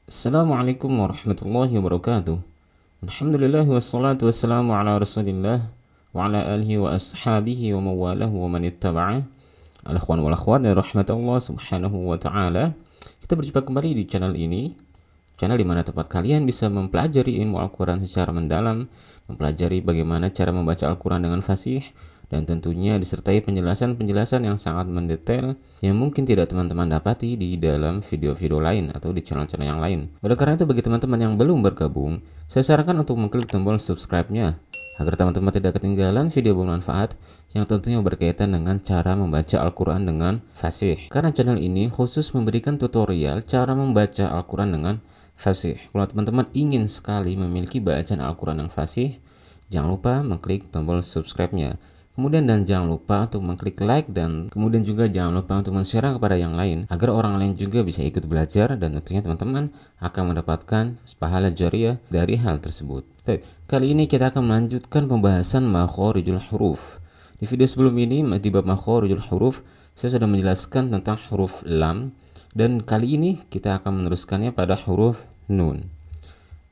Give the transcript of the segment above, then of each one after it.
Assalamualaikum warahmatullahi wabarakatuh. Alhamdulillah wassalatu wassalamu ala rasulillah wa ala alihi wa ashabihi wa mawalahu wa man ittaba'a. Al-akhwan wal akhwat dan rahmatullah subhanahu wa ta'ala. Kita berjumpa kembali di channel ini, channel di mana tempat kalian bisa mempelajari ilmu Al-Quran secara mendalam, mempelajari bagaimana cara membaca Al-Quran dengan fasih, dan tentunya disertai penjelasan-penjelasan yang sangat mendetail yang mungkin tidak teman-teman dapati di dalam video-video lain atau di channel-channel yang lain. Oleh karena itu, bagi teman-teman yang belum bergabung, saya sarankan untuk mengklik tombol subscribe-nya agar teman-teman tidak ketinggalan video bermanfaat yang tentunya berkaitan dengan cara membaca Al-Quran dengan fasih. Karena channel ini khusus memberikan tutorial cara membaca Al-Quran dengan fasih. Kalau teman-teman ingin sekali memiliki bacaan Al-Quran yang fasih, jangan lupa mengklik tombol subscribe-nya. Kemudian dan jangan lupa untuk mengklik like, dan kemudian juga jangan lupa untuk men-share kepada yang lain agar orang lain juga bisa ikut belajar, dan tentunya teman-teman akan mendapatkan pahala jariah dari hal tersebut. Kali ini kita akan melanjutkan pembahasan makharijul huruf. Di video sebelum ini di bab makharijul huruf saya sudah menjelaskan tentang huruf lam, dan kali ini kita akan meneruskannya pada huruf nun.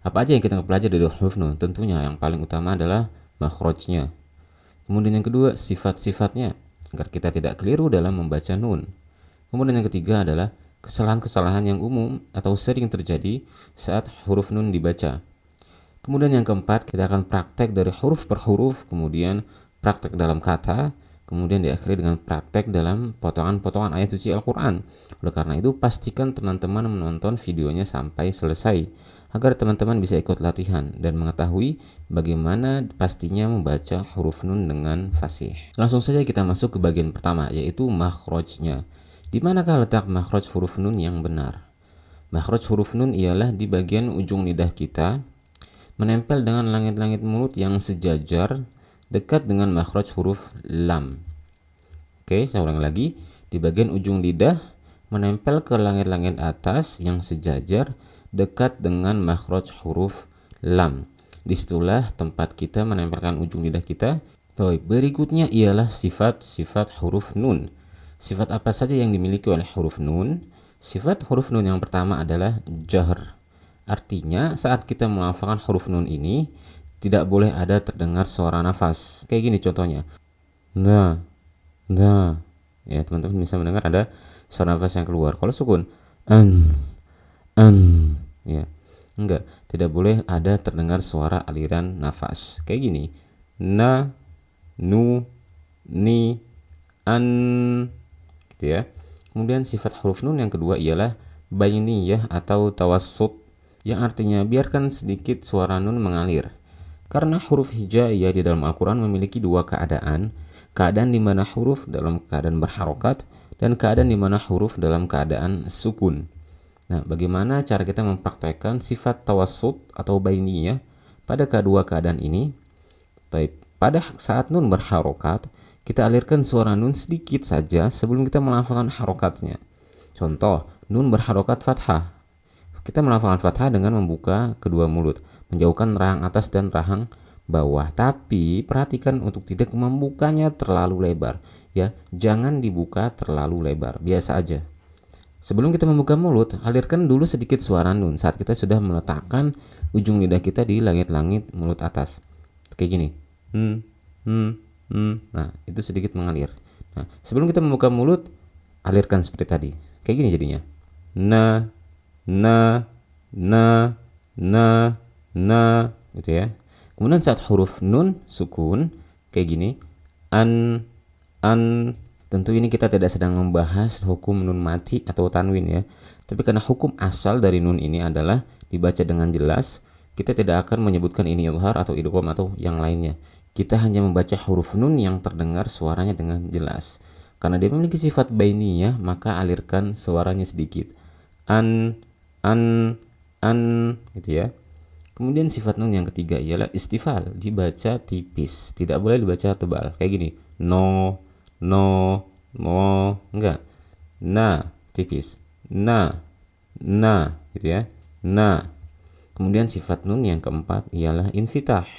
Apa aja yang kita pelajari dari huruf nun? Tentunya yang paling utama adalah makhrajnya. Kemudian yang kedua, sifat-sifatnya agar kita tidak keliru dalam membaca nun. Kemudian yang ketiga adalah kesalahan-kesalahan yang umum atau sering terjadi saat huruf nun dibaca. Kemudian yang keempat, kita akan praktek dari huruf per huruf, kemudian praktek dalam kata, kemudian diakhiri dengan praktek dalam potongan-potongan ayat suci Al-Quran. Oleh karena itu, pastikan teman-teman menonton videonya sampai selesai agar teman-teman bisa ikut latihan dan mengetahui bagaimana pastinya membaca huruf nun dengan fasih. Langsung saja kita masuk ke bagian pertama, yaitu makhrajnya. Di manakah letak makhraj huruf nun yang benar? Makhraj huruf nun ialah di bagian ujung lidah kita, menempel dengan langit-langit mulut yang sejajar dekat dengan makhraj huruf lam. Oke, saya ulang lagi. Di bagian ujung lidah, menempel ke langit-langit atas yang sejajar dekat dengan makhraj huruf lam. Disitulah tempat kita menempelkan ujung lidah kita. Berikutnya ialah sifat-sifat huruf nun. Sifat apa saja yang dimiliki oleh huruf nun? Sifat huruf nun yang pertama adalah jahr. Artinya saat kita melafalkan huruf nun ini tidak boleh ada terdengar suara nafas. Kayak gini contohnya. Nah. Ya, teman-teman bisa mendengar ada suara nafas yang keluar. Kalau sukun, ya, enggak, tidak boleh ada terdengar suara aliran nafas kayak gini, na, nu, ni, an, gitu ya. Kemudian sifat huruf nun yang kedua ialah bainiyah atau tawassut, yang artinya biarkan sedikit suara nun mengalir. Karena huruf hijaiyah di dalam Al-Quran memiliki dua keadaan di mana huruf dalam keadaan berharokat dan keadaan di mana huruf dalam keadaan sukun. Nah, bagaimana cara kita mempraktekkan sifat tawassut atau bainiyah pada kedua keadaan ini? Pada saat nun berharokat, kita alirkan suara nun sedikit saja sebelum kita melafalkan harokatnya. Contoh, nun berharokat fathah. Kita melafalkan fathah dengan membuka kedua mulut, menjauhkan rahang atas dan rahang bawah. Tapi perhatikan untuk tidak membukanya terlalu lebar. Ya, jangan dibuka terlalu lebar, biasa aja. Sebelum kita membuka mulut, alirkan dulu sedikit suara nun saat kita sudah meletakkan ujung lidah kita di langit-langit mulut atas. Kayak gini. Nah, itu sedikit mengalir. Nah, sebelum kita membuka mulut, alirkan seperti tadi. Kayak gini jadinya. Na, gitu ya. Kemudian saat huruf nun sukun, kayak gini. An. Tentu ini kita tidak sedang membahas hukum nun mati atau tanwin ya. Tapi karena hukum asal dari nun ini adalah dibaca dengan jelas, kita tidak akan menyebutkan ini izhar atau idgham atau yang lainnya. Kita hanya membaca huruf nun yang terdengar suaranya dengan jelas. Karena dia memiliki sifat bainiyah, maka alirkan suaranya sedikit. An, gitu ya. Kemudian sifat nun yang ketiga ialah istifal, dibaca tipis, tidak boleh dibaca tebal. Kayak gini. No, enggak. Na, tipis. Na, gitu ya. Na. Kemudian sifat nun yang keempat ialah infitah.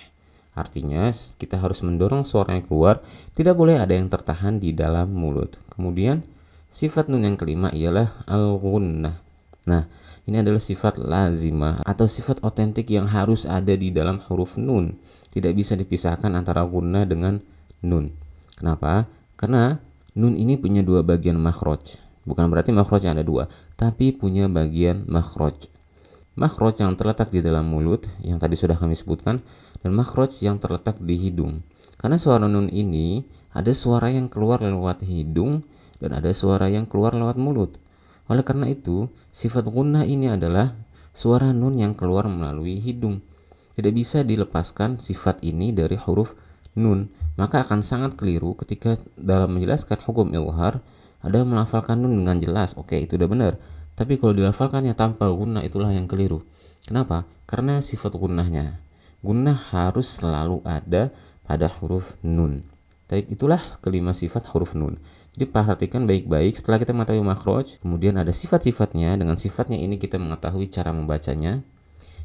Artinya kita harus mendorong suaranya keluar, tidak boleh ada yang tertahan di dalam mulut. Kemudian sifat nun yang kelima ialah al-ghunnah. Nah, Ini adalah sifat lazimah atau sifat otentik yang harus ada di dalam huruf nun. Tidak bisa dipisahkan antara gunnah dengan nun. Kenapa? Karena nun ini punya dua bagian makhraj. Bukan berarti makhraj yang ada dua, tapi punya bagian makhraj. Makhraj yang terletak di dalam mulut, yang tadi sudah kami sebutkan, dan makhraj yang terletak di hidung. Karena suara nun ini ada suara yang keluar lewat hidung dan ada suara yang keluar lewat mulut. Oleh karena itu, sifat gunnah ini adalah suara nun yang keluar melalui hidung. Tidak bisa dilepaskan sifat ini dari huruf nun. Maka akan sangat keliru ketika dalam menjelaskan hukum izhar ada melafalkan nun dengan jelas. Oke, itu udah benar. Tapi kalau dilafalkannya tanpa gunnah, itulah yang keliru. Kenapa? Karena sifat gunnahnya. Gunnah harus selalu ada pada huruf nun. Tapi itulah kelima sifat huruf nun. Jadi perhatikan baik-baik setelah kita mengetahui makhraj, kemudian ada sifat-sifatnya. Dengan sifatnya ini kita mengetahui cara membacanya.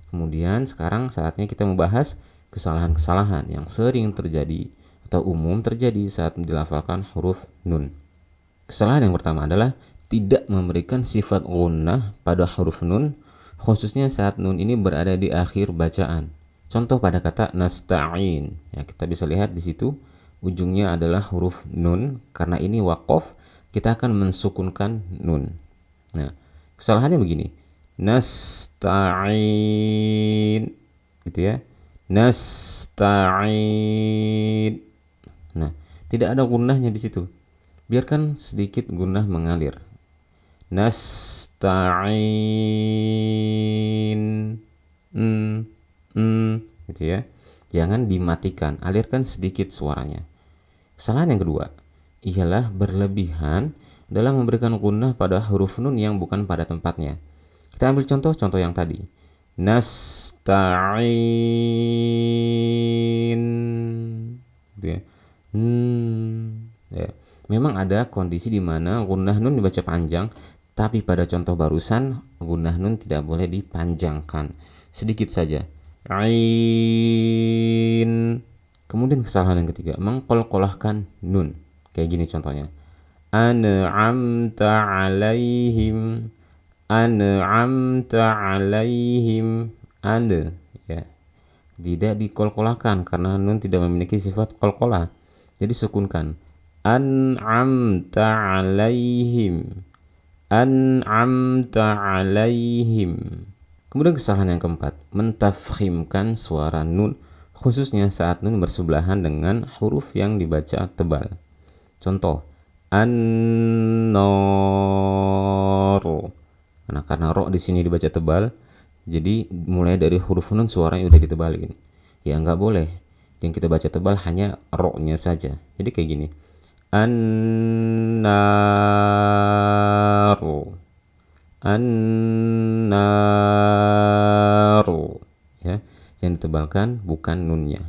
Kemudian sekarang saatnya kita membahas kesalahan-kesalahan yang sering terjadi atau umum terjadi saat dilafalkan huruf nun. Kesalahan yang pertama adalah tidak memberikan sifat gunnah pada huruf nun, khususnya saat nun ini berada di akhir bacaan. Contoh pada kata nasta'in. Ya, kita bisa lihat di situ ujungnya adalah huruf nun. Karena ini waqaf, kita akan mensukunkan nun. Nah, kesalahannya begini. Nasta'in. Gitu ya. Nasta'in. Nah, tidak ada gunnahnya di situ. Biarkan sedikit gunnah mengalir. Nasta'in. Gitu ya. Jangan dimatikan, alirkan sedikit suaranya. Kesalahan yang kedua ialah berlebihan dalam memberikan gunnah pada huruf nun yang bukan pada tempatnya. Kita ambil contoh yang tadi. Nasta'in. Gitu ya. Ya. Memang ada kondisi di mana gunnah nun dibaca panjang, tapi pada contoh barusan gunnah nun tidak boleh dipanjangkan. Sedikit saja. Ain. Kemudian kesalahan yang ketiga, mengqalqalahkan nun. Kayak gini contohnya. An'amta 'alaihim. An'amta 'alaihim. Ya. Tidak diqalqalahkan karena nun tidak memiliki sifat qalqalah. Jadi sukunkan. An'amta 'alaihim. An'amta 'alaihim. Kemudian kesalahan yang keempat, mentafkhimkan suara nun, khususnya saat nun bersebelahan dengan huruf yang dibaca tebal. Contoh, an-nar. Nah, karena ro di sini dibaca tebal, jadi mulai dari huruf nun suaranya udah ditebalin. Ya nggak boleh. Yang kita baca tebal hanya ro-nya saja. Jadi kayak gini. An-nar. An-naru, ya, yang ditebalkan bukan nunnya.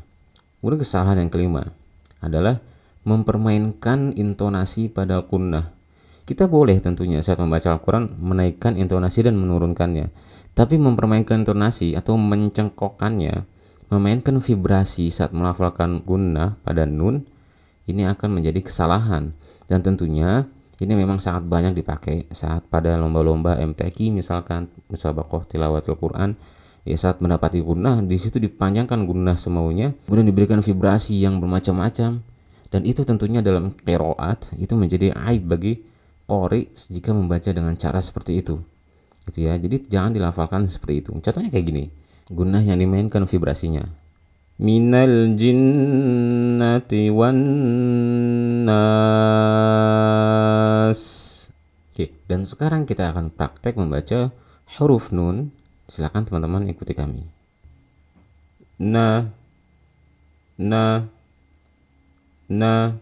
Kemudian kesalahan yang kelima adalah mempermainkan intonasi pada gunnah. Kita boleh tentunya saat membaca Al-Quran menaikkan intonasi dan menurunkannya, tapi mempermainkan intonasi atau mencengkokkannya, memainkan vibrasi saat melafalkan gunnah pada nun, ini akan menjadi kesalahan. Dan tentunya ini memang sangat banyak dipakai saat pada lomba-lomba MTQ, misalkan musabaqah tilawatul Quran. Ya, saat mendapati gunnah, di situ dipanjangkan gunnah semaunya, kemudian diberikan vibrasi yang bermacam-macam. Dan itu tentunya dalam qiraat itu menjadi aib bagi qori jika membaca dengan cara seperti itu. Gitu ya. Jadi jangan dilafalkan seperti itu. Contohnya kayak gini. Gunnah yang dimainkan vibrasinya. Minal jinnati wan nas. Oke, dan sekarang kita akan praktek membaca huruf nun. Silakan teman-teman ikuti kami. Na, na, na,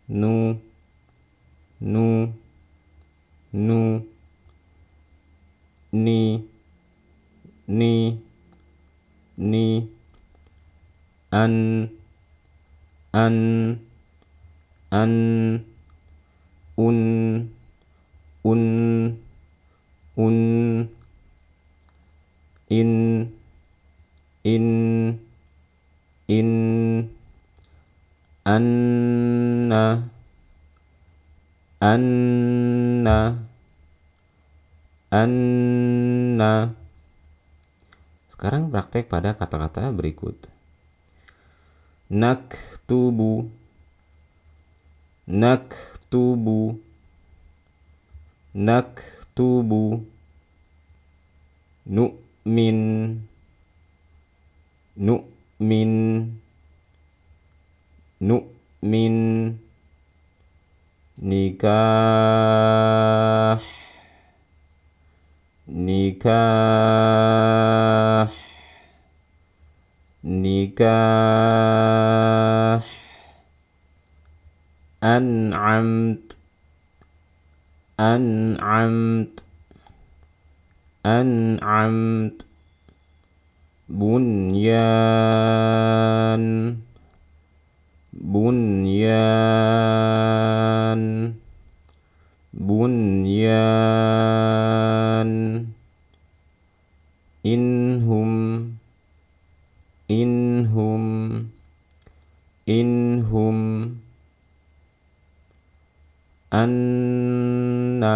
nu, nu, nu, ni, ni, ni, an, un, un, in, anna, anna. Sekarang praktek pada kata-kata berikut. Naktubu, naktubu, naktubu. Nu'min, nu'min, nu'min. Nikah, nikah, nikah. An'amt, an'amt, an'amt. Bunyan, bunyan, bunyan. Inhum, inhum, inhum. Annas,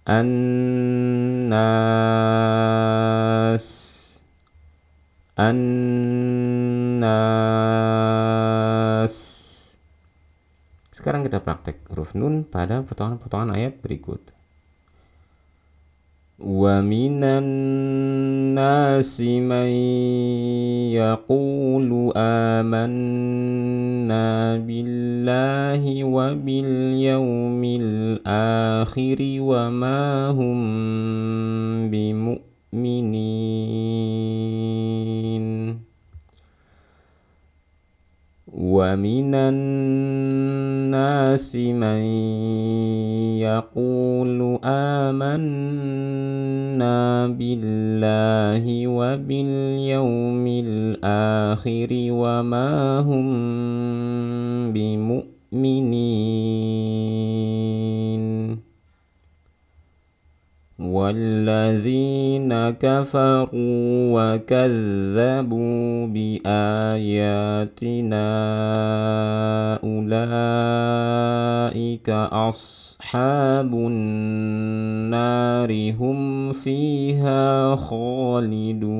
annas, annas. Sekarang kita praktek huruf nun pada potongan-potongan ayat berikut. Wa minan nasi man yaqulu amanna billahi wa bil yawmil akhiri wa ma hum bimu'minin. Wa minan nasi man yaqulu amanna billahi wa bil yawmil akhiri wa ma hum bimu'minin. Walladzina kafaru wa kadzabu bi ayatina ulaika ashabun nari hum fiha khalidun.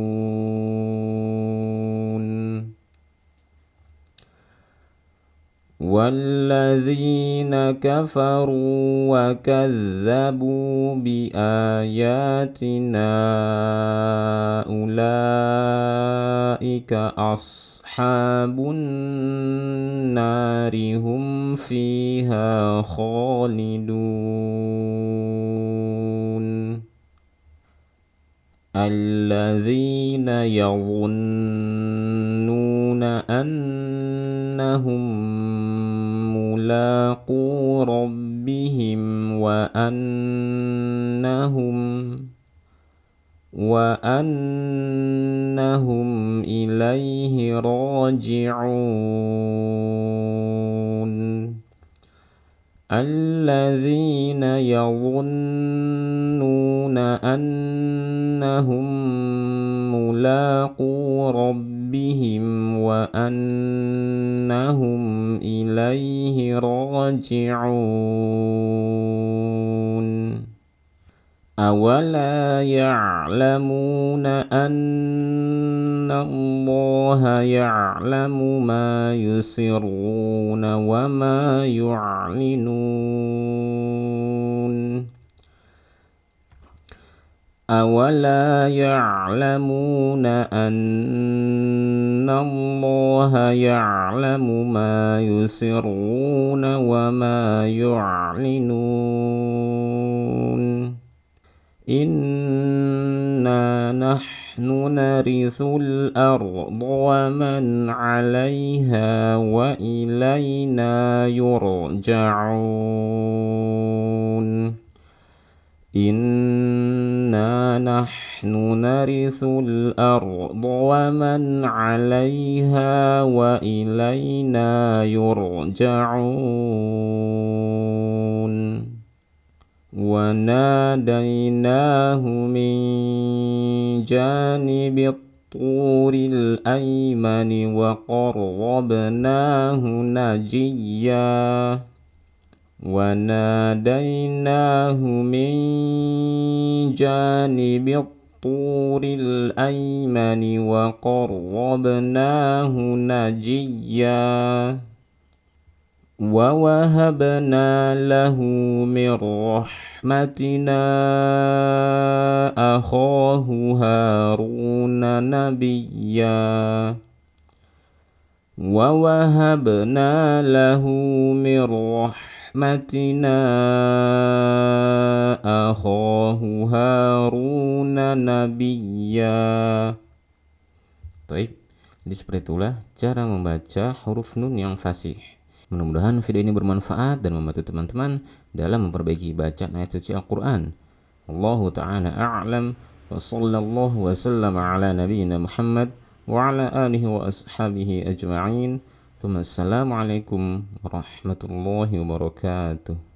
Walladzina kafaru wa kadzabu bi ayatina ulaika ashabun nari hum fiha khalidun. Alladzina yadhunnuna annahum mulaqu rabbihim wa annahum ilaihi raji'un. Alladzina yadhunnuna annahum mulaqu rabbihim wa annahum ilaihi raji'un. Awala ya'lamuna anna Allaha ya'lamu ma yusirruna wa ma yu'linun. Awala ya'lamuna anna Allaha ya'lamu ma yusirruna wa ma yu'linun. Inna nahnu narithul arda wa man 'alayha wa ilayna yurja'un. Inna nahnu narithul arda wa man 'alayha wa ilayna yurja'un. Wa nadainahu min janibit turil aymani wa qarrabnahu najiyya. وناديناه من جانب الطور الأيمن وقربناه نجيا ووهبنا له من رحمتنا أخاه هارون نبيا ووهبنا له من رحمتنا أخاه هارون نبيا. Baik, jadi seperti itulah cara membaca huruf nun yang fasih. Mudah-mudahan video ini bermanfaat dan membantu teman-teman dalam memperbaiki bacaan ayat suci Al-Quran. Allahu ta'ala a'lam wa sallallahu wa sallam ala nabiyyina Muhammad wa ala alihi wa ashabihi ajma'in. Assalamualaikum warahmatullahi wabarakatuh.